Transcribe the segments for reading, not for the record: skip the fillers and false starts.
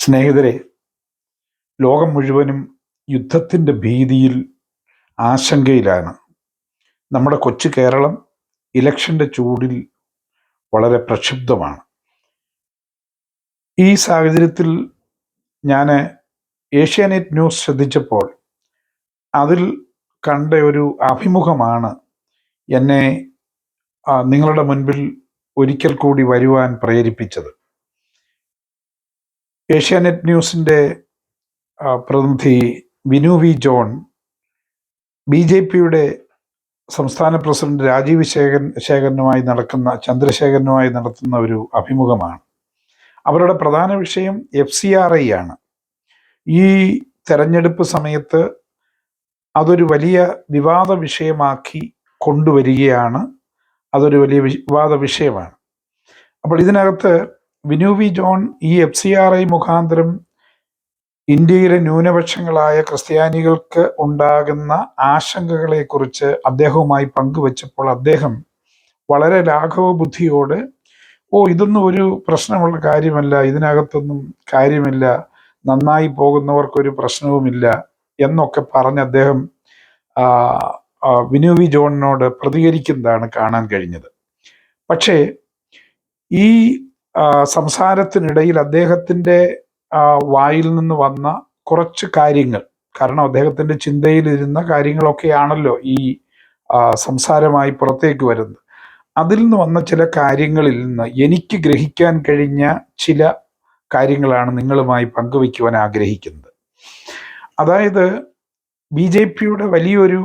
സ്നേഹിതരെ, ലോകം മുഴുവനും യുദ്ധത്തിൻ്റെ ഭീതിയിൽ, ആശങ്കയിലാണ്. നമ്മുടെ കൊച്ചു കേരളം ഇലക്ഷൻ്റെ ചൂടിൽ വളരെ പ്രക്ഷുബ്ധമാണ്. ഈ സാഹചര്യത്തിൽ ഞാൻ ഏഷ്യാനെറ്റ് ന്യൂസ് ശ്രദ്ധിച്ചപ്പോൾ അതിൽ കണ്ട ഒരു അഭിമുഖമാണ് എന്നെ നിങ്ങളുടെ മുൻപിൽ ഒരിക്കൽ കൂടി വരുവാൻ പ്രേരിപ്പിച്ചത്. ഏഷ്യാനെറ്റ് ന്യൂസിൻ്റെ പ്രതിനിധി വിനു വി ജോൺ BJPയുടെ സംസ്ഥാന പ്രസിഡന്റ് രാജീവ് ചന്ദ്രശേഖരനുമായി നടത്തുന്ന ഒരു അഭിമുഖമാണ്. അവരുടെ പ്രധാന വിഷയം FCRI ആണ്. ഈ തെരഞ്ഞെടുപ്പ് സമയത്ത് അതൊരു വലിയ വിവാദ വിഷയമാക്കി കൊണ്ടുവരികയാണ്. അതൊരു വലിയ വിവാദ വിഷയമാണ്. അപ്പോൾ ഇതിനകത്ത് വിനു വി ജോൺ ഈ FCRI മുഖാന്തരം ഇന്ത്യയിലെ ന്യൂനപക്ഷങ്ങളായ ക്രിസ്ത്യാനികൾക്ക് ഉണ്ടാകുന്ന ആശങ്കകളെക്കുറിച്ച് അദ്ദേഹവുമായി പങ്കുവച്ചപ്പോൾ അദ്ദേഹം വളരെ ലാഘവ ബുദ്ധിയോട് ഇതൊന്നും ഒരു പ്രശ്നമുള്ള കാര്യമല്ല, ഇതിനകത്തൊന്നും കാര്യമില്ല, നന്നായി പോകുന്നവർക്കൊരു പ്രശ്നവുമില്ല എന്നൊക്കെ പറഞ്ഞ് അദ്ദേഹം വിനു വി ജോണിനോട് പ്രതികരിക്കുന്നതാണ് കാണാൻ കഴിഞ്ഞത്. പക്ഷേ ഈ സംസാരത്തിനിടയിൽ അദ്ദേഹത്തിൻ്റെ വായിൽ നിന്ന് വന്ന കുറച്ച് കാര്യങ്ങൾ, കാരണം അദ്ദേഹത്തിൻ്റെ ചിന്തയിലിരുന്ന കാര്യങ്ങളൊക്കെയാണല്ലോ ഈ സംസാരമായി പുറത്തേക്ക് വരുന്നത്. അതിൽ നിന്ന് വന്ന ചില കാര്യങ്ങളിൽ നിന്ന് എനിക്ക് ഗ്രഹിക്കാൻ കഴിഞ്ഞ ചില കാര്യങ്ങളാണ് നിങ്ങളുമായി പങ്കുവയ്ക്കുവാൻ ആഗ്രഹിക്കുന്നത്. അതായത് BJPയുടെ വലിയൊരു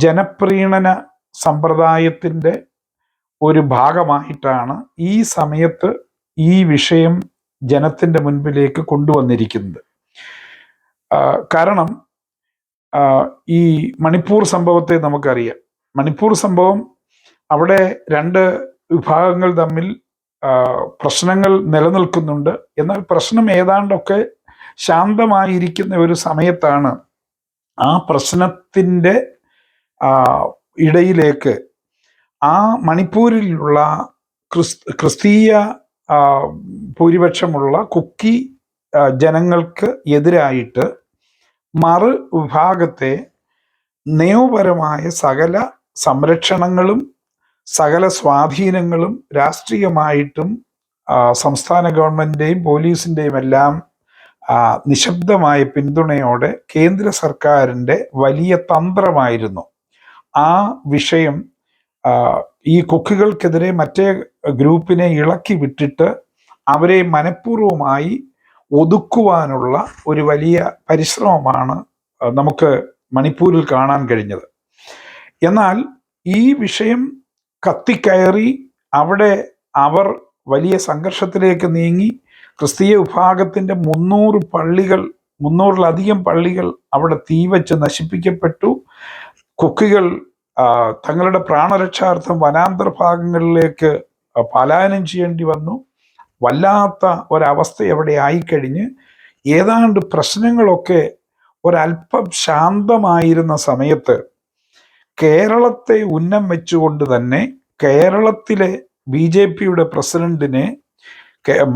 ജനപ്രീണന സമ്പ്രദായത്തിൻ്റെ ഒരു ഭാഗമായിട്ടാണ് ഈ സമയത്ത് ഈ വിഷയം ജനത്തിൻ്റെ മുൻപിലേക്ക് കൊണ്ടുവന്നിരിക്കുന്നത്. കാരണം ഈ മണിപ്പൂർ സംഭവത്തെ നമുക്കറിയാം. മണിപ്പൂർ സംഭവം, അവിടെ രണ്ട് വിഭാഗങ്ങൾ തമ്മിൽ പ്രശ്നങ്ങൾ നിലനിൽക്കുന്നുണ്ട്. എന്നാൽ പ്രശ്നം ഏതാണ്ടൊക്കെ ശാന്തമായിരിക്കുന്ന ഒരു സമയത്താണ് ആ പ്രശ്നത്തിൻ്റെ ഇടയിലേക്ക് ആ മണിപ്പൂരിലുള്ള ക്രിസ്തീയ ഭൂരിപക്ഷമുള്ള കുക്കി ജനങ്ങൾക്ക് എതിരായിട്ട് മറു വിഭാഗത്തെ നിയമപരമായ സകല സംരക്ഷണങ്ങളും സകല സ്വാധീനങ്ങളും രാഷ്ട്രീയമായിട്ടും സംസ്ഥാന ഗവൺമെൻറ്റിൻ്റെയും പോലീസിൻ്റെയും എല്ലാം നിശബ്ദമായ പിന്തുണയോടെ കേന്ദ്ര സർക്കാരിൻ്റെ വലിയ തന്ത്രമായിരുന്നു ആ വിഷയം ഈ കുക്കികൾക്കെതിരെ മറ്റേ ഗ്രൂപ്പിനെ ഇളക്കി വിട്ടിട്ട് അവരെ മനഃപൂർവ്വമായി ഒതുക്കുവാനുള്ള ഒരു വലിയ പരിശ്രമമാണ് നമുക്ക് മണിപ്പൂരിൽ കാണാൻ കഴിഞ്ഞത്. എന്നാൽ ഈ വിഷയം കത്തിക്കയറി അവിടെ അവർ വലിയ സംഘർഷത്തിലേക്ക് നീങ്ങി. ക്രിസ്തീയ വിഭാഗത്തിൻ്റെ 300-ലധികം പള്ളികൾ അവിടെ തീവച്ച് നശിപ്പിക്കപ്പെട്ടു. കുക്കികൾ തങ്ങളുടെ പ്രാണരക്ഷാർത്ഥം വനാന്തർ ഭാഗങ്ങളിലേക്ക് പലായനം ചെയ്യേണ്ടി വന്നു. വല്ലാത്ത ഒരവസ്ഥ അവിടെ ആയിക്കഴിഞ്ഞ് ഏതാണ്ട് പ്രശ്നങ്ങളൊക്കെ ഒരല്പം ശാന്തമായിരുന്ന സമയത്ത് കേരളത്തെ ഉന്നം വെച്ചുകൊണ്ട് തന്നെ കേരളത്തിലെ BJPയുടെ പ്രസിഡന്റിനെ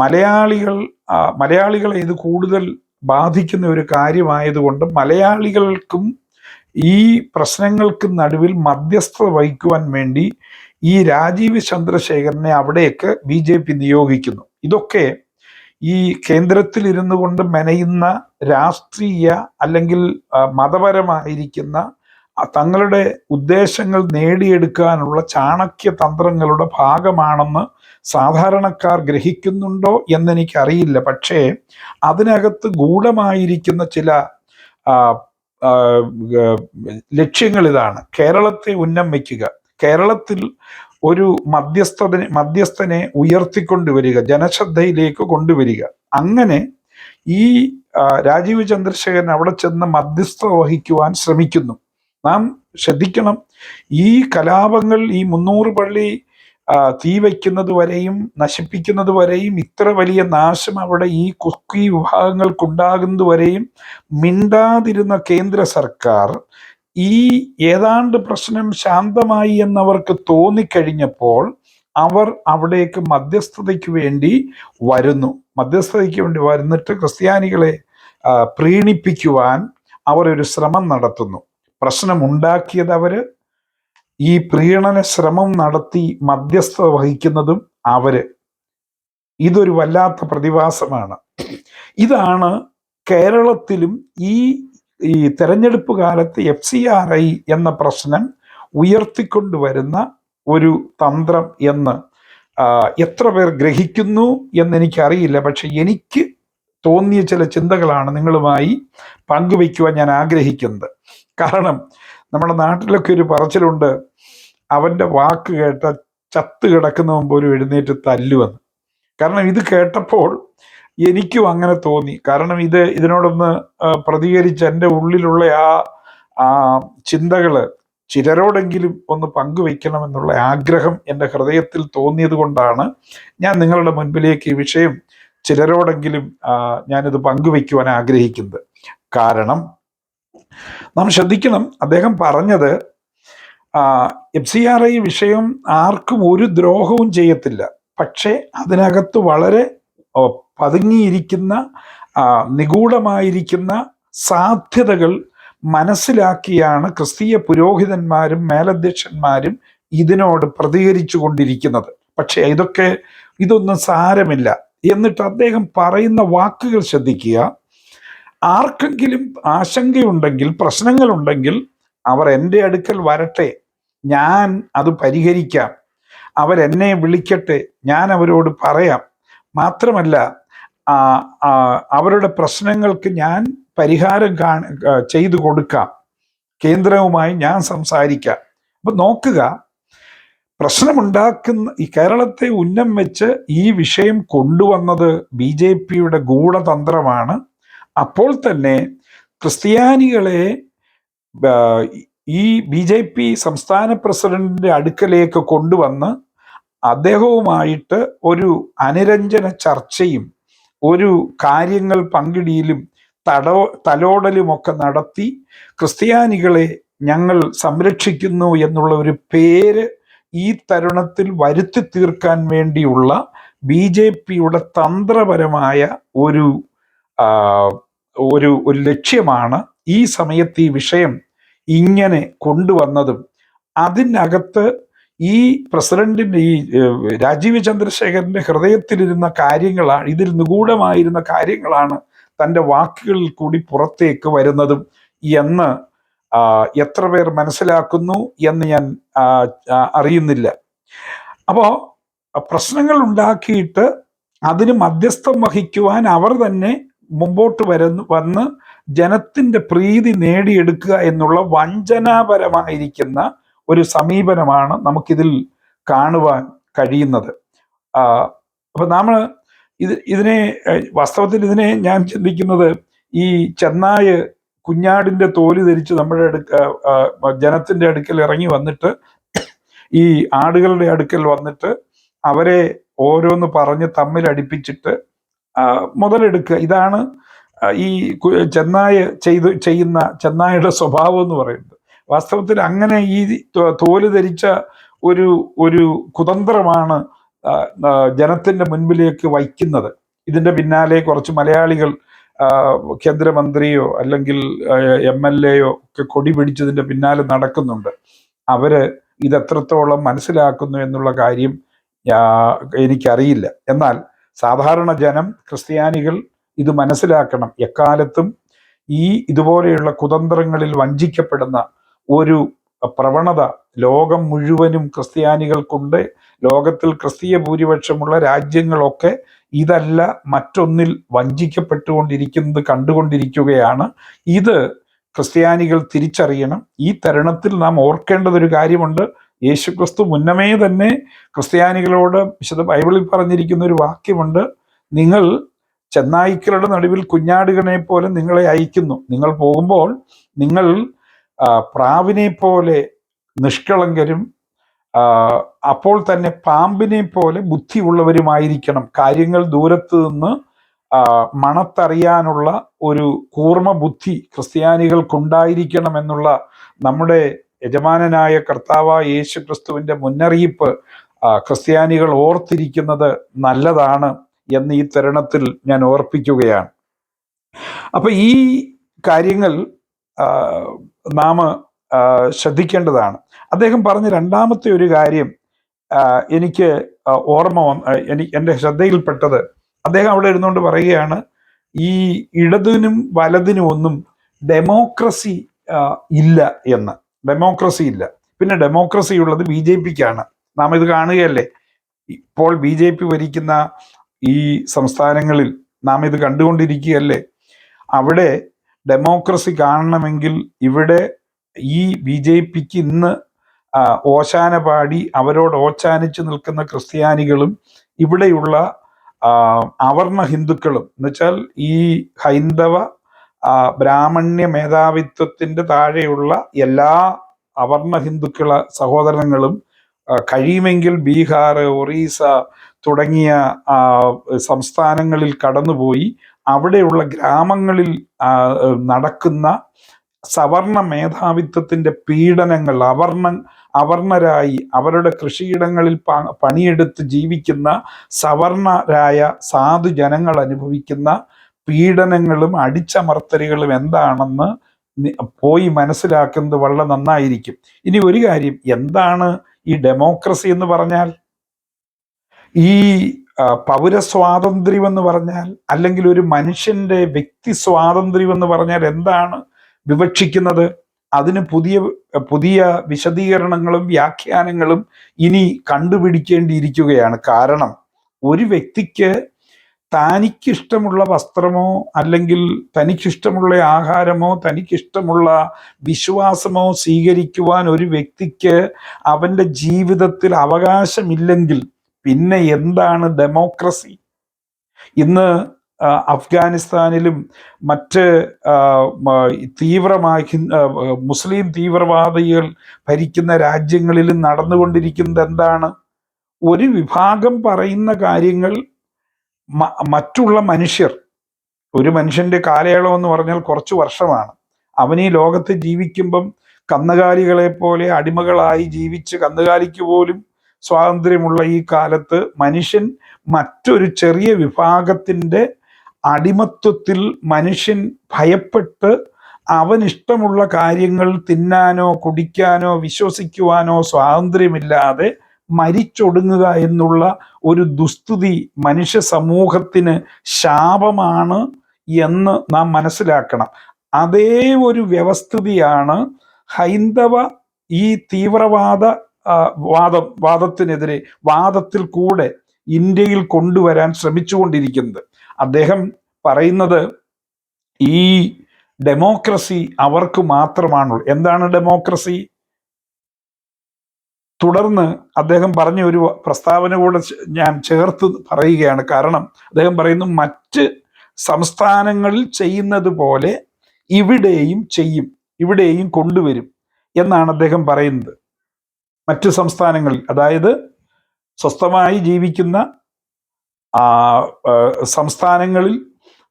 മലയാളികളെ ഇത് കൂടുതൽ ബാധിക്കുന്ന ഒരു കാര്യമായതുകൊണ്ട് മലയാളികൾക്കും ഈ പ്രശ്നങ്ങൾക്ക് നടുവിൽ മധ്യസ്ഥത വഹിക്കുവാൻ വേണ്ടി ഈ രാജീവ് ചന്ദ്രശേഖരനെ അവിടേക്ക് BJP നിയോഗിക്കുന്നു. ഇതൊക്കെ ഈ കേന്ദ്രത്തിൽ ഇരുന്നു കൊണ്ട് മെനയുന്ന രാഷ്ട്രീയ അല്ലെങ്കിൽ മതപരമായിരിക്കുന്ന തങ്ങളുടെ ഉദ്ദേശങ്ങൾ നേടിയെടുക്കാനുള്ള ചാണക്യ തന്ത്രങ്ങളുടെ ഭാഗമാണെന്ന് സാധാരണക്കാർ ഗ്രഹിക്കുന്നുണ്ടോ എന്നെനിക്കറിയില്ല. പക്ഷേ അതിനകത്ത് ഗൂഢമായിരിക്കുന്ന ചില ലക്ഷ്യങ്ങൾ ഇതാണ്: കേരളത്തെ ഉന്നം വയ്ക്കുക, കേരളത്തിൽ ഒരു മധ്യസ്ഥനെ ഉയർത്തിക്കൊണ്ടുവരിക, ജനശ്രദ്ധയിലേക്ക് കൊണ്ടുവരിക. അങ്ങനെ ഈ രാജീവ് ചന്ദ്രശേഖരൻ അവിടെ ചെന്ന് മധ്യസ്ഥത വഹിക്കുവാൻ ശ്രമിക്കുന്നു. നാം ശ്രദ്ധിക്കണം, ഈ കലാപങ്ങൾ, ഈ 300 പള്ളി തീ വയ്ക്കുന്നത് വരെയും നശിപ്പിക്കുന്നത് വരെയും, ഇത്ര വലിയ നാശം അവിടെ ഈ കുക്കി വിഭാഗങ്ങൾക്കുണ്ടാകുന്നത് വരെയും മിണ്ടാതിരുന്ന കേന്ദ്ര സർക്കാർ ഈ ഏതാണ്ട് പ്രശ്നം ശാന്തമായി എന്നവർക്ക് തോന്നിക്കഴിഞ്ഞപ്പോൾ അവർ അവിടേക്ക് മധ്യസ്ഥതയ്ക്ക് വേണ്ടി വരുന്നു. മധ്യസ്ഥതയ്ക്ക് വേണ്ടി വന്നിട്ട് ക്രിസ്ത്യാനികളെ പ്രീണിപ്പിക്കുവാൻ അവർ ഒരു ശ്രമം നടത്തുന്നു. പ്രശ്നമുണ്ടാക്കിയത് അവര്, ഈ പ്രീണന ശ്രമം നടത്തി മധ്യസ്ഥത വഹിക്കുന്നതും അവര്. ഇതൊരു വല്ലാത്ത പ്രതിഭാസമാണ്. ഇതാണ് കേരളത്തിലും ഈ തെരഞ്ഞെടുപ്പ് കാലത്ത് FCRI എന്ന പ്രശ്നം ഉയർത്തിക്കൊണ്ടുവരുന്ന ഒരു തന്ത്രം എന്ന് എത്ര പേർ ഗ്രഹിക്കുന്നു എന്നെനിക്കറിയില്ല. പക്ഷെ എനിക്ക് തോന്നിയ ചില ചിന്തകളാണ് നിങ്ങളുമായി പങ്കുവയ്ക്കുവാൻ ഞാൻ ആഗ്രഹിക്കുന്നത്. കാരണം നമ്മുടെ നാട്ടിലൊക്കെ ഒരു പറച്ചിലുണ്ട്, അവൻ്റെ വാക്ക് കേട്ട ചത്ത് കിടക്കുന്നവൻ പോലും എഴുന്നേറ്റ് തല്ലുവെന്ന്. കാരണം ഇത് കേട്ടപ്പോൾ എനിക്കും അങ്ങനെ തോന്നി. കാരണം ഇതിനോടൊന്ന് പ്രതികരിച്ച് എൻ്റെ ഉള്ളിലുള്ള ആ ചിന്തകള് ചിലരോടെങ്കിലും ഒന്ന് പങ്കുവയ്ക്കണമെന്നുള്ള ആഗ്രഹം എൻ്റെ ഹൃദയത്തിൽ തോന്നിയത് കൊണ്ടാണ് ഞാൻ നിങ്ങളുടെ മുൻപിലേക്ക് ഈ വിഷയം ചിലരോടെങ്കിലും ഞാനിത് പങ്കുവയ്ക്കുവാൻ ആഗ്രഹിക്കുന്നത്. കാരണം നാം ശ്രദ്ധിക്കണം, അദ്ദേഹം പറഞ്ഞത് FCRI വിഷയം ആർക്കും ഒരു ദ്രോഹവും ചെയ്യത്തില്ല. പക്ഷേ അതിനകത്ത് വളരെ പതുങ്ങിയിരിക്കുന്ന നിഗൂഢമായിരിക്കുന്ന സാധ്യതകൾ മനസ്സിലാക്കിയാണ് ക്രിസ്തീയ പുരോഹിതന്മാരും മേലധ്യക്ഷന്മാരും ഇതിനോട് പ്രതികരിച്ചു കൊണ്ടിരിക്കുന്നത്. പക്ഷേ ഇതൊന്നും സാരമില്ല. എന്നിട്ട് അദ്ദേഹം പറയുന്ന വാക്കുകൾ ശ്രദ്ധിക്കുക. ആർക്കെങ്കിലും ആശങ്കയുണ്ടെങ്കിൽ, പ്രശ്നങ്ങളുണ്ടെങ്കിൽ അവർ എൻ്റെ അടുക്കൽ വരട്ടെ, ഞാൻ അത് പരിഹരിക്കാം. അവരെന്നെ വിളിക്കട്ടെ, ഞാൻ അവരോട് പറയാം. മാത്രമല്ല അവരുടെ പ്രശ്നങ്ങൾക്ക് ഞാൻ പരിഹാരം ചെയ്തു കൊടുക്കാം. കേന്ദ്രവുമായി ഞാൻ സംസാരിക്കാം. അപ്പൊ നോക്കുക, പ്രശ്നമുണ്ടാക്കുന്ന ഈ കേരളത്തെ ഉന്നം വെച്ച് ഈ വിഷയം കൊണ്ടുവന്നത് BJPയുടെ ഗൂഢതന്ത്രമാണ്. അപ്പോൾ തന്നെ ക്രിസ്ത്യാനികളെ ഈ BJP സംസ്ഥാന പ്രസിഡന്റിന്റെ അടുക്കലേക്ക് കൊണ്ടുവന്ന് അദ്ദേഹവുമായിട്ട് ഒരു അനുരഞ്ജന ചർച്ചയും ഒരു കാര്യങ്ങൾ പങ്കിടിയിലും തലോടലുമൊക്കെ നടത്തി ക്രിസ്ത്യാനികളെ ഞങ്ങൾ സംരക്ഷിക്കുന്നു എന്നുള്ള ഒരു പേര് ഈ തരുണത്തിൽ വരുത്തി തീർക്കാൻ വേണ്ടിയുള്ള BJPയുടെ തന്ത്രപരമായ ഒരു ലക്ഷ്യമാണ് ഈ സമയത്ത് ഈ വിഷയം ഇങ്ങനെ കൊണ്ടുവന്നതും. അതിനകത്ത് ഈ പ്രസിഡന്റിന്റെ ഈ രാജീവ് ചന്ദ്രശേഖരന്റെ ഹൃദയത്തിലിരുന്ന കാര്യങ്ങളാണ്, ഇതിൽ നിഗൂഢമായിരുന്ന കാര്യങ്ങളാണ് തൻ്റെ വാക്കുകളിൽ കൂടി പുറത്തേക്ക് വരുന്നതും എന്ന് എത്ര പേർ മനസ്സിലാക്കുന്നു എന്ന് ഞാൻ അറിയുന്നില്ല. അപ്പോൾ പ്രശ്നങ്ങൾ ഉണ്ടാക്കിയിട്ട് അതിന് മധ്യസ്ഥം വഹിക്കുവാൻ അവർ തന്നെ മുമ്പോട്ട് വന്ന് ജനത്തിൻ്റെ പ്രീതി നേടിയെടുക്കുക എന്നുള്ള വഞ്ചനാപരമായിരിക്കുന്ന ഒരു സമീപനമാണ് നമുക്കിതിൽ കാണുവാൻ കഴിയുന്നത്. അപ്പൊ നമ്മൾ വാസ്തവത്തിൽ ഞാൻ ചിന്തിക്കുന്നത്, ഈ ചെന്നായ് കുഞ്ഞാടിന്റെ തോല് ധരിച്ച് നമ്മുടെ ജനത്തിന്റെ അടുക്കൽ ഇറങ്ങി വന്നിട്ട് ഈ ആടുകളുടെ അടുക്കൽ വന്നിട്ട് അവരെ ഓരോന്ന് പറഞ്ഞ് തമ്മിലടിപ്പിച്ചിട്ട് മുതലെടുക്കുക. ഇതാണ് ഈ ചെന്നായ ചെയ്യുന്ന ചെന്നായുടെ സ്വഭാവം എന്ന് പറയുന്നത്. വാസ്തവത്തിൽ അങ്ങനെ ഈ തോല് ധരിച്ച ഒരു കുതന്ത്രമാണ് ജനത്തിന്റെ മുൻപിലേക്ക് വയ്ക്കുന്നത്. ഇതിന്റെ പിന്നാലെ കുറച്ച് മലയാളികൾ കേന്ദ്രമന്ത്രിയോ അല്ലെങ്കിൽ MLAയോ ഒക്കെ കൊടി പിടിച്ചതിന്റെ പിന്നാലെ നടക്കുന്നുണ്ട്. അവര് ഇതെത്രത്തോളം മനസ്സിലാക്കുന്നു എന്നുള്ള കാര്യം എനിക്കറിയില്ല. എന്നാൽ സാധാരണ ജനം, ക്രിസ്ത്യാനികൾ ഇത് മനസ്സിലാക്കണം. എക്കാലത്തും ഇതുപോലെയുള്ള കുതന്ത്രങ്ങളിൽ വഞ്ചിക്കപ്പെടുന്ന ഒരു പ്രവണത ലോകം മുഴുവനും ക്രിസ്ത്യാനികൾക്കുണ്ട്. ലോകത്തിൽ ക്രിസ്തീയ ഭൂരിപക്ഷമുള്ള രാജ്യങ്ങളൊക്കെ ഇതല്ല മറ്റൊന്നിൽ വഞ്ചിക്കപ്പെട്ടുകൊണ്ടിരിക്കുന്നത് കണ്ടുകൊണ്ടിരിക്കുകയാണ്. ഇത് ക്രിസ്ത്യാനികൾ തിരിച്ചറിയണം. ഈ തരുണത്തിൽ നാം ഓർക്കേണ്ടതൊരു കാര്യമുണ്ട്. യേശുക്രിസ്തു മുന്നമേ തന്നെ ക്രിസ്ത്യാനികളോട് വിശുദ്ധ ബൈബിളിൽ പറഞ്ഞിരിക്കുന്ന ഒരു വാക്യമുണ്ട്, നിങ്ങൾ ചെന്നായ്ക്കളുടെ നടുവിൽ കുഞ്ഞാടുകളെ പോലെ നിങ്ങളെ അയക്കുന്നു. നിങ്ങൾ പോകുമ്പോൾ നിങ്ങൾ പ്രാവിനെ പോലെ നിഷ്കളങ്കരും അപ്പോൾ തന്നെ പാമ്പിനെ പോലെ ബുദ്ധിയുള്ളവരുമായിരിക്കണം. കാര്യങ്ങൾ ദൂരത്ത് നിന്ന് മണത്തറിയാനുള്ള ഒരു കൂർമ്മ ബുദ്ധി ക്രിസ്ത്യാനികൾക്കുണ്ടായിരിക്കണം എന്നുള്ള നമ്മുടെ യജമാനനായ കർത്താവായ യേശു ക്രിസ്തുവിൻ്റെ മുന്നറിയിപ്പ് ക്രിസ്ത്യാനികൾ ഓർത്തിരിക്കുന്നത് നല്ലതാണ് എന്ന് ഈ തരുണത്തിൽ ഞാൻ ഓർപ്പിക്കുകയാണ്. അപ്പൊ ഈ കാര്യങ്ങൾ നാം ശ്രദ്ധിക്കേണ്ടതാണ്. അദ്ദേഹം പറഞ്ഞ രണ്ടാമത്തെ ഒരു കാര്യം എനിക്ക് ഓർമ്മ എൻ്റെ ശ്രദ്ധയിൽപ്പെട്ടത്, അദ്ദേഹം അവിടെ ഇരുന്നുകൊണ്ട് പറയുകയാണ്, ഈ ഇടതിനും വലതിനും ഒന്നും ഡെമോക്രസി ഇല്ല എന്ന്. ഡെമോക്രസി ഇല്ല. പിന്നെ ഡെമോക്രസി ഉള്ളത് ബി ജെ പിക്കാണ്. നാം ഇത് കാണുകയല്ലേ, ഇപ്പോൾ ബി ജെ പി ഭരിക്കുന്ന ഈ സംസ്ഥാനങ്ങളിൽ നാം ഇത് കണ്ടുകൊണ്ടിരിക്കുകയല്ലേ. അവിടെ ഡെമോക്രസി കാണണമെങ്കിൽ ഇവിടെ ഈ ബി ജെ പിക്ക് ഇന്ന് ഓശാന പാടി അവരോട് ഓച്ചാനിച്ച് നിൽക്കുന്ന ക്രിസ്ത്യാനികളും ഇവിടെയുള്ള അവർണ ഹിന്ദുക്കളും, എന്നുവെച്ചാൽ ഈ ഹൈന്ദവ ബ്രാഹ്മണ്യ മേധാവിത്വത്തിന്റെ താഴെയുള്ള എല്ലാ അവർണ ഹിന്ദുക്കള സഹോദരങ്ങളും കഴിയുമെങ്കിൽ ബീഹാർ, ഒറീസ തുടങ്ങിയ സംസ്ഥാനങ്ങളിൽ കടന്നുപോയി അവിടെയുള്ള ഗ്രാമങ്ങളിൽ നടക്കുന്ന സവർണ മേധാവിത്വത്തിന്റെ പീഡനങ്ങൾ, അവർണരായി അവരുടെ കൃഷിയിടങ്ങളിൽ പണിയെടുത്ത് ജീവിക്കുന്ന സവർണരായ സാധു ജനങ്ങൾ അനുഭവിക്കുന്ന പീഡനങ്ങളും അടിച്ചമർത്തലുകളും എന്താണെന്ന് പോയി മനസ്സിലാക്കുന്നത് വളരെ നന്നായിരിക്കും. ഇനി ഒരു കാര്യം, എന്താണ് ഈ ഡെമോക്രസി എന്ന് പറഞ്ഞാൽ? ഈ പൗരസ്വാതന്ത്ര്യം എന്ന് പറഞ്ഞാൽ, അല്ലെങ്കിൽ ഒരു മനുഷ്യന്റെ വ്യക്തി സ്വാതന്ത്ര്യം എന്ന് പറഞ്ഞാൽ എന്താണ് വിവക്ഷിക്കുന്നത്? അതിന് പുതിയ പുതിയ വിശദീകരണങ്ങളും വ്യാഖ്യാനങ്ങളും ഇനി കണ്ടുപിടിക്കേണ്ടിയിരിക്കുകയാണ്. കാരണം ഒരു വ്യക്തിക്ക് തനിക്കിഷ്ടമുള്ള വസ്ത്രമോ അല്ലെങ്കിൽ തനിക്കിഷ്ടമുള്ള ആഹാരമോ തനിക്കിഷ്ടമുള്ള വിശ്വാസമോ സ്വീകരിക്കുവാൻ ഒരു വ്യക്തിക്ക് അവൻ്റെ ജീവിതത്തിൽ അവകാശമില്ലെങ്കിൽ പിന്നെ എന്താണ് ഡെമോക്രസി? ഇന്ന് അഫ്ഗാനിസ്ഥാനിലും മറ്റ് തീവ്രമായി മുസ്ലിം തീവ്രവാദികൾ ഭരിക്കുന്ന രാജ്യങ്ങളിലും നടന്നുകൊണ്ടിരിക്കുന്നത് എന്താണ്? ഒരു വിഭാഗം പറയുന്ന കാര്യങ്ങൾ മറ്റുള്ള മനുഷ്യർ, ഒരു മനുഷ്യന്റെ കാലയളവ് എന്ന് പറഞ്ഞാൽ കുറച്ച് വർഷമാണ്. അവൻ ഈ ലോകത്ത് ജീവിക്കുമ്പം കന്നുകാലികളെ പോലെ അടിമകളായി ജീവിച്ച്, കന്നുകാലിക്ക് പോലും സ്വാതന്ത്ര്യമുള്ള ഈ കാലത്ത് മനുഷ്യൻ മറ്റൊരു ചെറിയ വിഭാഗത്തിൻ്റെ അടിമത്വത്തിൽ മനുഷ്യൻ ഭയപ്പെട്ട് അവനിഷ്ടമുള്ള കാര്യങ്ങൾ തിന്നാനോ കുടിക്കാനോ വിശ്വസിക്കുവാനോ സ്വാതന്ത്ര്യമില്ലാതെ മരിച്ചൊടുങ്ങുക എന്നുള്ള ഒരു ദുസ്ഥിതി മനുഷ്യ സമൂഹത്തിന് ശാപമാണ് എന്ന് നാം മനസ്സിലാക്കണം. അതേ ഒരു വ്യവസ്ഥിതിയാണ് ഹൈന്ദവ ഈ തീവ്രവാദ വാദത്തിനെതിരെ വാദത്തിൽ കൂടെ ഇന്ത്യയിൽ കൊണ്ടുവരാൻ ശ്രമിച്ചുകൊണ്ടിരിക്കുന്നത്. അദ്ദേഹം പറയുന്നത് ഈ ഡെമോക്രസി അവർക്ക് മാത്രമാണുള്ളൂ. എന്താണ് ഡെമോക്രസി? തുടർന്ന് അദ്ദേഹം പറഞ്ഞ ഒരു പ്രസ്താവന കൂടെ ഞാൻ ചേർത്ത് പറയുകയാണ്. കാരണം അദ്ദേഹം പറയുന്നു, മറ്റ് സംസ്ഥാനങ്ങളിൽ ചെയ്യുന്നത് പോലെ ഇവിടെയും ചെയ്യും, ഇവിടെയും കൊണ്ടുവരും എന്നാണ് അദ്ദേഹം പറയുന്നത്. മറ്റ് സംസ്ഥാനങ്ങളിൽ, അതായത് സ്വസ്ഥമായി ജീവിക്കുന്ന സംസ്ഥാനങ്ങളിൽ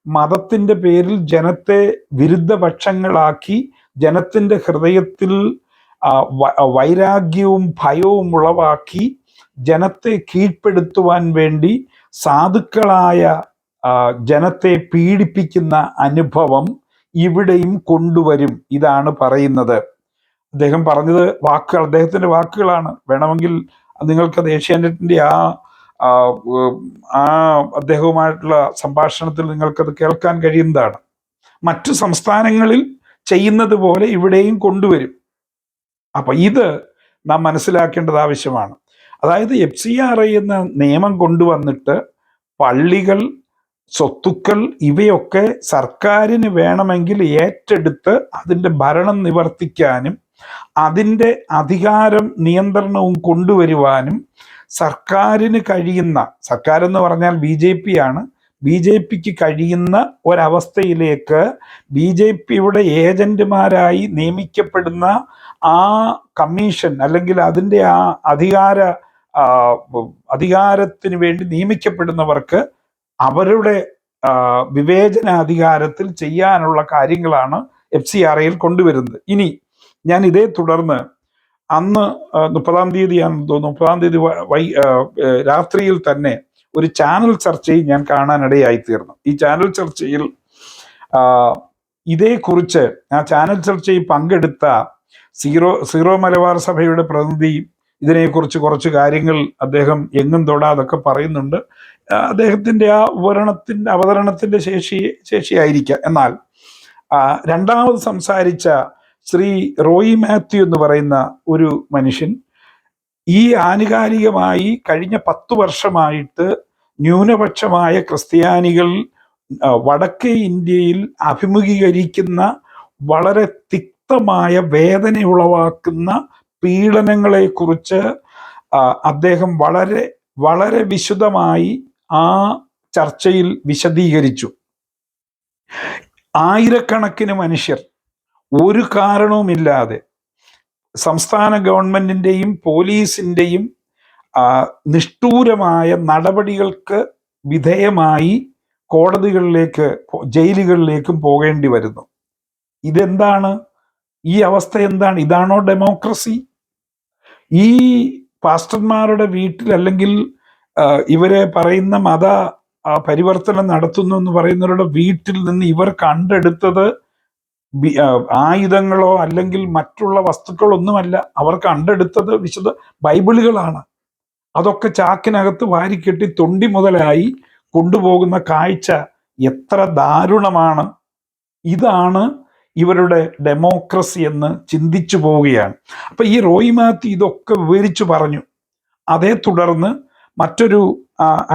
മതത്തിൻ്റെ പേരിൽ ജനത്തെ വിരുദ്ധപക്ഷങ്ങളാക്കി ജനത്തിൻ്റെ ഹൃദയത്തിൽ വൈരാഗ്യവും ഭയവും ഉളവാക്കി ജനത്തെ കീഴ്പ്പെടുത്തുവാൻ വേണ്ടി സാധുക്കളായ ജനത്തെ പീഡിപ്പിക്കുന്ന അനുഭവം ഇവിടെയും കൊണ്ടുവരും. ഇതാണ് പറയുന്നത്. അദ്ദേഹം പറഞ്ഞത് വാക്കുകൾ, അദ്ദേഹത്തിൻ്റെ വാക്കുകളാണ്. വേണമെങ്കിൽ നിങ്ങൾക്കത് ഏഷ്യാനെറ്റിൻ്റെ ആ അദ്ദേഹവുമായിട്ടുള്ള സംഭാഷണത്തിൽ നിങ്ങൾക്കത് കേൾക്കാൻ കഴിയുന്നതാണ്. മറ്റു സംസ്ഥാനങ്ങളിൽ ചെയ്യുന്നത് പോലെ ഇവിടെയും കൊണ്ടുവരും. അപ്പൊ ഇത് നാം മനസ്സിലാക്കേണ്ടത് ആവശ്യമാണ്. അതായത് FCRI എന്ന നിയമം കൊണ്ടുവന്നിട്ട് പള്ളികൾ, സ്വത്തുക്കൾ ഇവയൊക്കെ സർക്കാരിന് വേണമെങ്കിൽ ഏറ്റെടുത്ത് അതിൻ്റെ ഭരണം നിവർത്തിക്കാനും അതിൻ്റെ അധികാരം നിയന്ത്രണവും കൊണ്ടുവരുവാനും സർക്കാരിന് കഴിയുന്ന, സർക്കാരെന്ന് പറഞ്ഞാൽ BJP ആണ്, BJPക്ക് കഴിയുന്ന ഒരവസ്ഥയിലേക്ക് BJPയുടെ ഏജന്റുമാരായി നിയമിക്കപ്പെടുന്ന ആ കമ്മീഷൻ അല്ലെങ്കിൽ അതിൻ്റെ ആ അധികാരത്തിന് വേണ്ടി നിയമിക്കപ്പെടുന്നവർക്ക് അവരുടെ വിവേചനാധികാരത്തിൽ ചെയ്യാനുള്ള കാര്യങ്ങളാണ് FCRIയിൽ കൊണ്ടുവരുന്നത്. ഇനി ഞാൻ ഇതേ തുടർന്ന് അന്ന് 30-ാം തീയതിയാണെന്ന് തോന്നുന്നു, 30-ാം തീയതി രാത്രിയിൽ തന്നെ ഒരു ചാനൽ ചർച്ചയിൽ ഞാൻ കാണാനിടയായി തീർന്നു. ഈ ചാനൽ ചർച്ചയിൽ ഇതേക്കുറിച്ച് ആ ചാനൽ ചർച്ചയിൽ പങ്കെടുത്ത സീറോ മലബാർ സഭയുടെ പ്രതിനിധി ഇതിനെക്കുറിച്ച് കുറച്ച് കാര്യങ്ങൾ അദ്ദേഹം എങ്ങും തൊടാതൊക്കെ പറയുന്നുണ്ട്. അദ്ദേഹത്തിൻ്റെ ആ അവതരണത്തിൻ്റെ ശേഷിയായിരിക്കാം. എന്നാൽ രണ്ടാമത് സംസാരിച്ച ശ്രീ റോയി മാത്യു എന്ന് പറയുന്ന ഒരു മനുഷ്യൻ ഈ ആനുകാലികമായി കഴിഞ്ഞ 10 വർഷമായിട്ട് ന്യൂനപക്ഷമായ ക്രിസ്ത്യാനികൾ വടക്കേ ഇന്ത്യയിൽ അഭിമുഖീകരിക്കുന്ന വളരെ തിക്തമായ വേദന ഉളവാക്കുന്ന പീഡനങ്ങളെക്കുറിച്ച് അദ്ദേഹം വളരെ വളരെ വിശദമായി ആ ചർച്ചയിൽ വിശദീകരിച്ചു. ആയിരക്കണക്കിന് മനുഷ്യർ ഒരു കാരണവുമില്ലാതെ സംസ്ഥാന ഗവൺമെന്റിന്റെയും പോലീസിന്റെയും നിഷ്ഠൂരമായ നടപടികൾക്ക് വിധേയമായി കോടതികളിലേക്ക്, ജയിലുകളിലേക്കും പോകേണ്ടി വരുന്നു. ഇതെന്താണ്? ഈ അവസ്ഥ എന്താണ്? ഇതാണോ ഡെമോക്രസി? ഈ പാസ്റ്റർമാരുടെ വീട്ടിൽ, അല്ലെങ്കിൽ ഇവരെ പറയുന്ന മത പരിവർത്തനം നടത്തുന്നു എന്ന് പറയുന്നവരുടെ വീട്ടിൽ നിന്ന് ഇവർ കണ്ടെടുത്തത് ആയുധങ്ങളോ അല്ലെങ്കിൽ മറ്റുള്ള വസ്തുക്കളൊന്നുമല്ല. അവർ കണ്ടെടുത്തത് വിശുദ്ധ ബൈബിളുകളാണ്. അതൊക്കെ ചാക്കിനകത്ത് വാരിക്കെട്ടി തൊണ്ടി മുതലായി കൊണ്ടുപോകുന്ന കാഴ്ച എത്ര ദാരുണമാണ്! ഇതാണ് ഇവരുടെ ഡെമോക്രസി എന്ന് ചിന്തിച്ചു പോവുകയാണ്. അപ്പൊ ഈ റോയി മാത്യു ഇതൊക്കെ വിവരിച്ചു പറഞ്ഞു. അതേ തുടർന്ന് മറ്റൊരു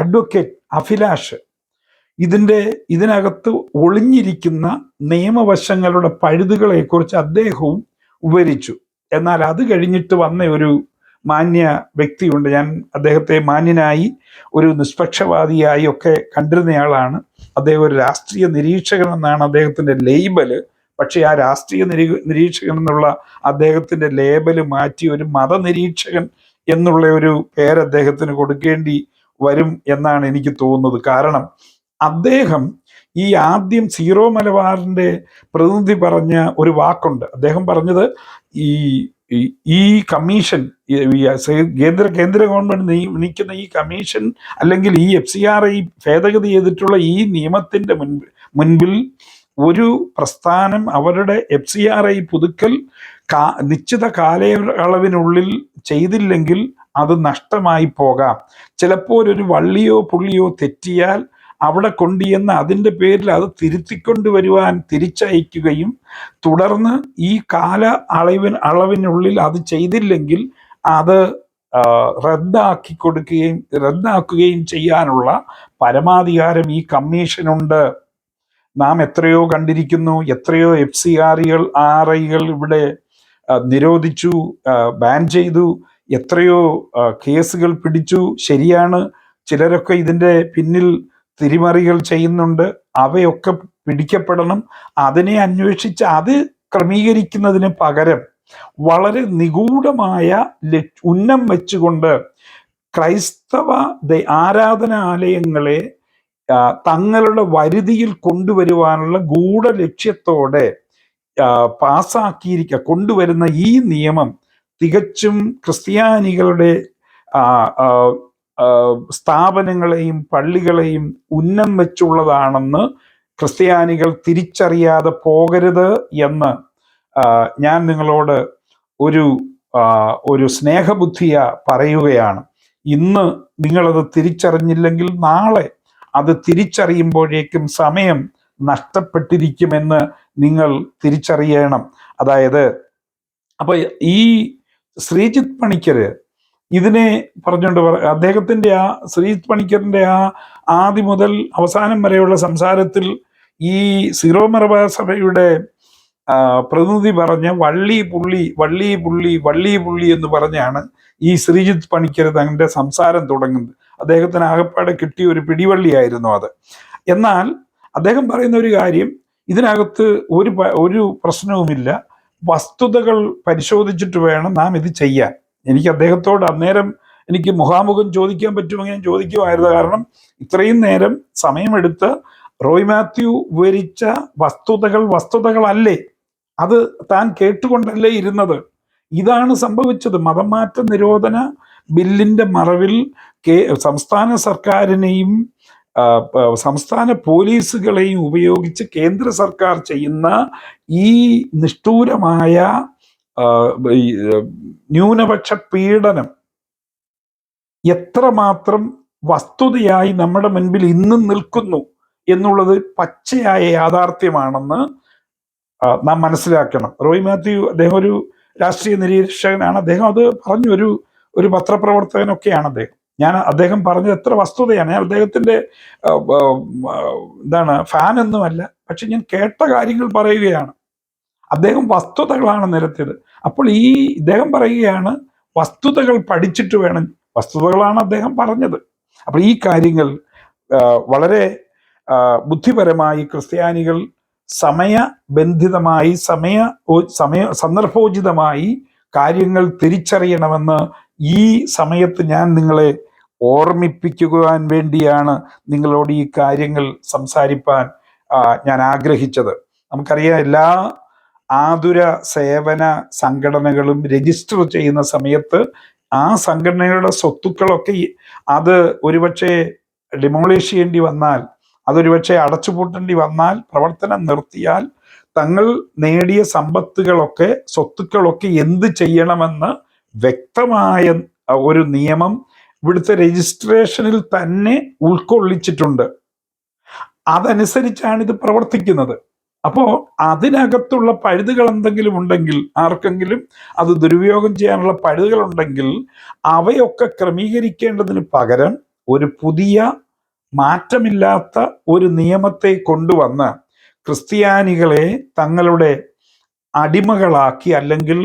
അഡ്വക്കേറ്റ് അഭിലാഷ് ഇതിനകത്ത് ഒളിഞ്ഞിരിക്കുന്ന നിയമവശങ്ങളുടെ പഴുതുകളെക്കുറിച്ച് അദ്ദേഹവും വിവരിച്ചു. എന്നാൽ അത് കഴിഞ്ഞിട്ട് വന്ന ഒരു മാന്യ വ്യക്തിയുണ്ട്. ഞാൻ അദ്ദേഹത്തെ മാന്യനായി, ഒരു നിഷ്പക്ഷവാദിയായി ഒക്കെ കണ്ടിരുന്നയാളാണ്. അദ്ദേഹം ഒരു രാഷ്ട്രീയ നിരീക്ഷകൻ എന്നാണ് അദ്ദേഹത്തിൻ്റെ ലേബല്. പക്ഷേ ആ രാഷ്ട്രീയ നിരീക്ഷകൻ എന്നുള്ള അദ്ദേഹത്തിൻ്റെ ലേബല് മാറ്റി ഒരു മതനിരീക്ഷകൻ എന്നുള്ള ഒരു പേര് അദ്ദേഹത്തിന് കൊടുക്കേണ്ടി വരും എന്നാണ് എനിക്ക് തോന്നുന്നത്. കാരണം അദ്ദേഹം ഈ ആദ്യം സീറോ മലബാറിന്റെ പ്രതിനിധി പറഞ്ഞ ഒരു വാക്കുണ്ട്. അദ്ദേഹം പറഞ്ഞത് ഈ കമ്മീഷൻ, കേന്ദ്ര ഗവൺമെന്റ് നിയമിക്കുന്ന ഈ കമ്മീഷൻ അല്ലെങ്കിൽ ഈ FCRI ഭേദഗതി ചെയ്തിട്ടുള്ള ഈ നിയമത്തിന്റെ മുൻപിൽ ഒരു പ്രസ്ഥാനം അവരുടെ FCRI പുതുക്കൽ നിശ്ചിത കാലയളവിനുള്ളിൽ ചെയ്തില്ലെങ്കിൽ അത് നഷ്ടമായി പോകാം. ചിലപ്പോൾ ഒരു വള്ളിയോ പുള്ളിയോ തെറ്റിയാൽ അവിടെ കൊണ്ടുചെന്ന് അതിൻ്റെ പേരിൽ അത് തിരുത്തിക്കൊണ്ടുവരുവാൻ തിരിച്ചയക്കുകയും തുടർന്ന് ഈ അളവിനുള്ളിൽ അത് ചെയ്തില്ലെങ്കിൽ അത് റദ്ദാക്കുകയും ചെയ്യാനുള്ള പരമാധികാരം ഈ കമ്മീഷനുണ്ട്. നാം എത്രയോ കണ്ടിരിക്കുന്നു. എത്രയോ RIകൾ ഇവിടെ നിരോധിച്ചു, ബാൻ ചെയ്തു, എത്രയോ കേസുകൾ പിടിച്ചു. ശരിയാണ്, ചിലരൊക്കെ ഇതിൻ്റെ പിന്നിൽ തിരിമറികൾ ചെയ്യുന്നുണ്ട്. അവയൊക്കെ പിടിക്കപ്പെടണം. അതിനെ അന്വേഷിച്ച് അത് ക്രമീകരിക്കുന്നതിന് പകരം വളരെ നിഗൂഢമായ ഉന്നം വെച്ചുകൊണ്ട് ക്രൈസ്തവ ആരാധനാലയങ്ങളെ തങ്ങളുടെ വരുതിയിൽ കൊണ്ടുവരുവാനുള്ള ഗൂഢലക്ഷ്യത്തോടെ കൊണ്ടുവരുന്ന ഈ നിയമം തികച്ചും ക്രിസ്ത്യാനികളുടെ സ്ഥാപനങ്ങളെയും പള്ളികളെയും ഉന്നം വെച്ചുള്ളതാണെന്ന് ക്രിസ്ത്യാനികൾ തിരിച്ചറിയാതെ പോകരുത് എന്ന് ഞാൻ നിങ്ങളോട് ഒരു സ്നേഹബുദ്ധിയ പറയുകയാണ്. ഇന്ന് നിങ്ങളത് തിരിച്ചറിഞ്ഞില്ലെങ്കിൽ നാളെ അത് തിരിച്ചറിയുമ്പോഴേക്കും സമയം നഷ്ടപ്പെട്ടിരിക്കുമെന്ന് നിങ്ങൾ തിരിച്ചറിയണം. അതായത് അപ്പൊ ഈ ശ്രീജിത്ത് പണിക്കര് ഇതിനെ പറഞ്ഞുകൊണ്ട് അദ്ദേഹത്തിൻ്റെ ശ്രീജിത്ത് പണിക്കറിൻ്റെ ആദ്യം മുതൽ അവസാനം വരെയുള്ള സംസാരത്തിൽ ഈ സീറോ മലബാർ സഭയുടെ പ്രതിനിധി പറഞ്ഞ വള്ളി പുള്ളി എന്ന് പറഞ്ഞാണ് ഈ ശ്രീജിത്ത് പണിക്കർ തങ്ങളുടെ സംസാരം തുടങ്ങുന്നത്. അദ്ദേഹത്തിന് ആകപ്പാടെ കിട്ടിയ ഒരു പിടിവള്ളിയായിരുന്നു അത്. എന്നാൽ അദ്ദേഹം പറയുന്ന ഒരു കാര്യം, ഇതിനകത്ത് ഒരു പ്രശ്നവുമില്ല, വസ്തുതകൾ പരിശോധിച്ചിട്ട് വേണം നാം ഇത് ചെയ്യാൻ. എനിക്ക് അദ്ദേഹത്തോട് അന്നേരം എനിക്ക് മുഖാമുഖം ചോദിക്കാൻ പറ്റുമെങ്കിൽ ഞാൻ ചോദിക്കുമായിരുന്നു. കാരണം ഇത്രയും നേരം സമയമെടുത്ത് റോയ് മാത്യു വിവരിച്ച വസ്തുതകളല്ലേ, അത് താൻ കേട്ടുകൊണ്ടല്ലേ ഇരുന്നത്. ഇതാണ് സംഭവിച്ചത്. മതം മാറ്റ നിരോധന ബില്ലിന്റെ മറവിൽ സംസ്ഥാന സർക്കാരിനെയും സംസ്ഥാന പോലീസുകളെയും ഉപയോഗിച്ച് കേന്ദ്ര സർക്കാർ ചെയ്യുന്ന ഈ നിഷ്ഠൂരമായ ന്യൂനപക്ഷ പീഡനം എത്രമാത്രം വസ്തുതയായി നമ്മുടെ മുൻപിൽ ഇന്നും നിൽക്കുന്നു എന്നുള്ളത് പച്ചയായ യാഥാർത്ഥ്യമാണെന്ന് നാം മനസ്സിലാക്കണം. റോയ് മാത്യു അദ്ദേഹം ഒരു രാഷ്ട്രീയ നിരീക്ഷകനാണ്. അദ്ദേഹം അത് പറഞ്ഞു, ഒരു പത്രപ്രവർത്തകനൊക്കെയാണ് അദ്ദേഹം. അദ്ദേഹം പറഞ്ഞത് എത്ര വസ്തുതയാണ്. ഞാൻ അദ്ദേഹത്തിന്റെ ഫാൻ ഒന്നുമല്ല, പക്ഷെ ഞാൻ കേട്ട കാര്യങ്ങൾ പറയുകയാണ്. അദ്ദേഹം വസ്തുതകളാണ് നിരത്തിയത്. അപ്പോൾ ഇദ്ദേഹം പറയുകയാണ് വസ്തുതകൾ പഠിച്ചിട്ട് വേണം, വസ്തുതകളാണ് അദ്ദേഹം പറഞ്ഞത്. അപ്പോൾ ഈ കാര്യങ്ങൾ വളരെ ബുദ്ധിപരമായി ക്രിസ്ത്യാനികൾ സമയബന്ധിതമായി സന്ദർഭോചിതമായി കാര്യങ്ങൾ തിരിച്ചറിയണമെന്ന് ഈ സമയത്ത് ഞാൻ നിങ്ങളെ ഓർമ്മിപ്പിക്കുവാൻ വേണ്ടിയാണ് നിങ്ങളോട് ഈ കാര്യങ്ങൾ സംസാരിപ്പാൻ ഞാൻ ആഗ്രഹിച്ചത്. നമുക്കറിയാം, എല്ലാ ആതുര സേവന സംഘടനകളും രജിസ്റ്റർ ചെയ്യുന്ന സമയത്ത് ആ സംഘടനയുടെ സ്വത്തുക്കളൊക്കെ അത് ഒരുപക്ഷെ ഡിമോളിഷ് ചെയ്യേണ്ടി വന്നാൽ, അതൊരുപക്ഷെ അടച്ചുപൂട്ടേണ്ടി വന്നാൽ, പ്രവർത്തനം നിർത്തിയാൽ തങ്ങൾ നേടിയ സ്വത്തുക്കളൊക്കെ എന്ത് ചെയ്യണമെന്ന് വ്യക്തമായ ഒരു നിയമം ഇവിടുത്തെ രജിസ്ട്രേഷനിൽ തന്നെ ഉൾക്കൊള്ളിച്ചിട്ടുണ്ട്. അതനുസരിച്ചാണ് ഇത് പ്രവർത്തിക്കുന്നത്. അപ്പോൾ അതിനകത്തുള്ള പഴുതുകൾ എന്തെങ്കിലും ഉണ്ടെങ്കിൽ, ആർക്കെങ്കിലും അത് ദുരുപയോഗം ചെയ്യാനുള്ള പഴുതുകൾ ഉണ്ടെങ്കിൽ അവയൊക്കെ ക്രമീകരിക്കേണ്ടതിന് പകരം ഒരു പുതിയ മാറ്റമില്ലാത്ത ഒരു നിയമത്തെ കൊണ്ടുവന്ന് ക്രിസ്ത്യാനികളെ തങ്ങളുടെ അടിമകളാക്കി, അല്ലെങ്കിൽ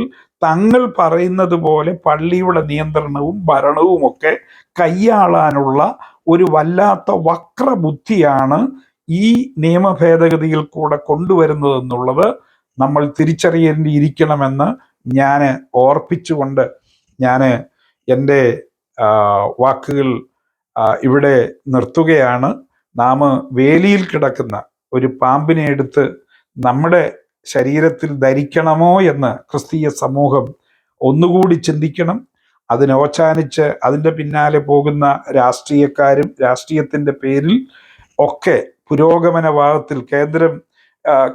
തങ്ങൾ പറയുന്നത് പോലെ പള്ളിയുടെ നിയന്ത്രണവും ഭരണവും ഒക്കെ കൈയാളാനുള്ള ഒരു വല്ലാത്ത വക്രബുദ്ധിയാണ് ഈ നിയമ ഭേദഗതിയിൽ കൂടെ കൊണ്ടുവരുന്നതെന്നുള്ളത് നമ്മൾ തിരിച്ചറിയേണ്ടിയിരിക്കണമെന്ന് ഞാൻ ഓർപ്പിച്ചുകൊണ്ട് ഞാൻ എൻ്റെ വാക്കുകൾ ഇവിടെ നിർത്തുകയാണ്. നാം വേലിയിൽ കിടക്കുന്ന ഒരു പാമ്പിനെ എടുത്ത് നമ്മുടെ ശരീരത്തിൽ ധരിക്കണമോ എന്ന് ക്രിസ്തീയ സമൂഹം ഒന്നുകൂടി ചിന്തിക്കണം. അതിനോച്ചാനിച്ച് അതിൻ്റെ പിന്നാലെ പോകുന്ന രാഷ്ട്രീയക്കാരും രാഷ്ട്രീയത്തിൻ്റെ പേരിൽ ഒക്കെ പുരോഗമന ഭാഗത്തിൽ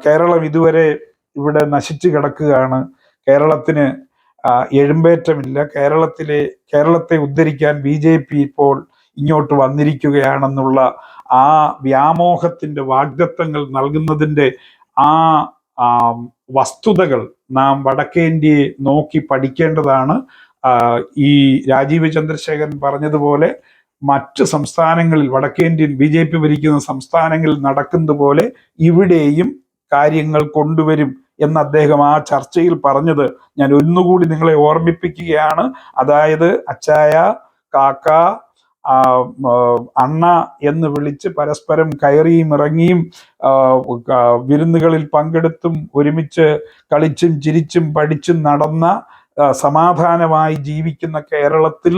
കേരളം ഇതുവരെ ഇവിടെ നശിച്ചു കിടക്കുകയാണ്. കേരളത്തിന് എഴുമ്പേറ്റമില്ല. കേരളത്തെ ഉദ്ധരിക്കാൻ BJP ഇപ്പോൾ ഇങ്ങോട്ട് വന്നിരിക്കുകയാണെന്നുള്ള ആ വ്യാമോഹത്തിൻ്റെ വാഗ്ദത്തങ്ങൾ നൽകുന്നതിൻ്റെ ആ വസ്തുതകൾ നാം വടക്കേന്ത്യയെ നോക്കി പഠിക്കേണ്ടതാണ്. ഈ രാജീവ് ചന്ദ്രശേഖരൻ പറഞ്ഞതുപോലെ മറ്റ് സംസ്ഥാനങ്ങളിൽ, വടക്കേന്ത്യൻ BJP ഭരിക്കുന്ന സംസ്ഥാനങ്ങളിൽ നടക്കുന്നത് പോലെ ഇവിടെയും കാര്യങ്ങൾ കൊണ്ടുവരും എന്ന് അദ്ദേഹം ആ ചർച്ചയിൽ പറഞ്ഞത് ഞാൻ ഒന്നുകൂടി നിങ്ങളെ ഓർമ്മിപ്പിക്കുകയാണ്. അതായത് അച്ചായ, കാക്ക, അണ്ണ എന്ന് വിളിച്ച് പരസ്പരം കയറിയും ഇറങ്ങിയും വിരുന്നുകളിൽ പങ്കെടുത്തും ഒരുമിച്ച് കളിച്ചും ചിരിച്ചും പഠിച്ചും നടന്ന സമാധാനമായി ജീവിക്കുന്ന കേരളത്തിൽ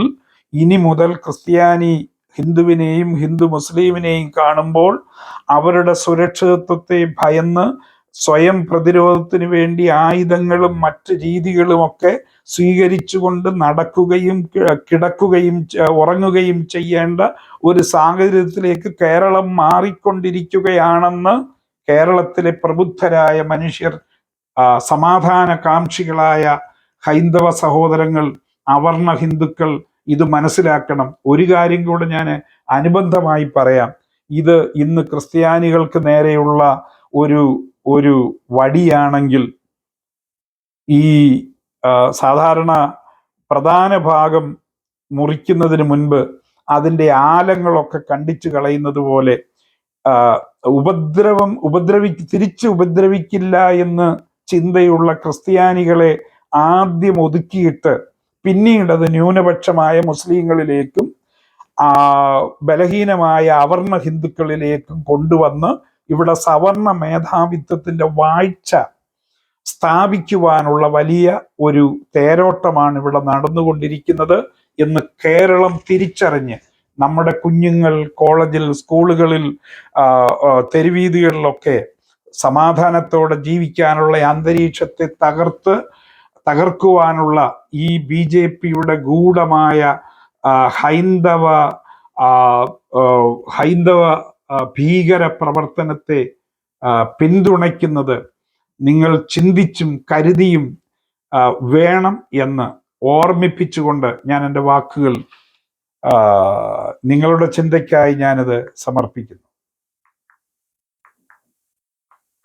ഇനി മുതൽ ക്രിസ്ത്യാനി ഹിന്ദുവിനെയും ഹിന്ദു മുസ്ലിമിനെയും കാണുമ്പോൾ അവരുടെ സുരക്ഷിതത്വത്തെ ഭയന്ന് സ്വയം പ്രതിരോധത്തിന് വേണ്ടി ആയുധങ്ങളും മറ്റ് രീതികളുമൊക്കെ സ്വീകരിച്ചുകൊണ്ട് നടക്കുകയും കിടക്കുകയും ഉറങ്ങുകയും ചെയ്യേണ്ട ഒരു സാഹചര്യത്തിലേക്ക് കേരളം മാറിക്കൊണ്ടിരിക്കുകയാണെന്ന് കേരളത്തിലെ പ്രബുദ്ധരായ മനുഷ്യർ, സമാധാനകാംക്ഷികളായ ഹൈന്ദവ സഹോദരങ്ങൾ, അവർണ ഹിന്ദുക്കൾ ഇത് മനസ്സിലാക്കണം. ഒരു കാര്യം കൂടെ ഞാൻ അനുബന്ധമായി പറയാം. ഇത് ഇന്ന് ക്രിസ്ത്യാനികൾക്ക് നേരെയുള്ള ഒരു വടിയാണെങ്കിൽ, ഈ സാധാരണ പ്രധാന ഭാഗം മുറിക്കുന്നതിന് മുൻപ് അതിൻ്റെ ആലങ്ങളൊക്കെ കണ്ടിച്ചു കളയുന്നത് പോലെ തിരിച്ച് ഉപദ്രവിക്കില്ല എന്ന് ചിന്തയുള്ള ക്രിസ്ത്യാനികളെ ആദ്യം ഒതുക്കിയിട്ട് പിന്നീട് അത് ന്യൂനപക്ഷമായ മുസ്ലിങ്ങളിലേക്കും ബലഹീനമായ അവർണ ഹിന്ദുക്കളിലേക്കും കൊണ്ടുവന്ന് ഇവിടെ സവർണ മേധാവിത്വത്തിന്റെ വാഴ്ച സ്ഥാപിക്കുവാനുള്ള വലിയ ഒരു തേരോട്ടമാണ് ഇവിടെ നടന്നുകൊണ്ടിരിക്കുന്നത് എന്ന് കേരളം തിരിച്ചറിഞ്ഞ് നമ്മുടെ കുഞ്ഞുങ്ങൾ കോളേജിൽ, സ്കൂളുകളിൽ, തെരുവീതികളിലൊക്കെ സമാധാനത്തോടെ ജീവിക്കാനുള്ള അന്തരീക്ഷത്തെ തകർത്ത് തകർക്കുവാനുള്ള ഈ BJP-യുടെ ഗൂഢമായ ഹൈന്ദവ ആ, ആ, ഹൈന്ദവ ഭീകര പ്രവർത്തനത്തെ പിന്തുണയ്ക്കുന്നത് നിങ്ങൾ ചിന്തിച്ചും കരുതിയും വേണം എന്ന് ഓർമ്മിപ്പിച്ചുകൊണ്ട് ഞാൻ എൻ്റെ വാക്കുകൾ നിങ്ങളുടെ ചിന്തയ്ക്കായി ഞാനത് സമർപ്പിക്കുന്നു.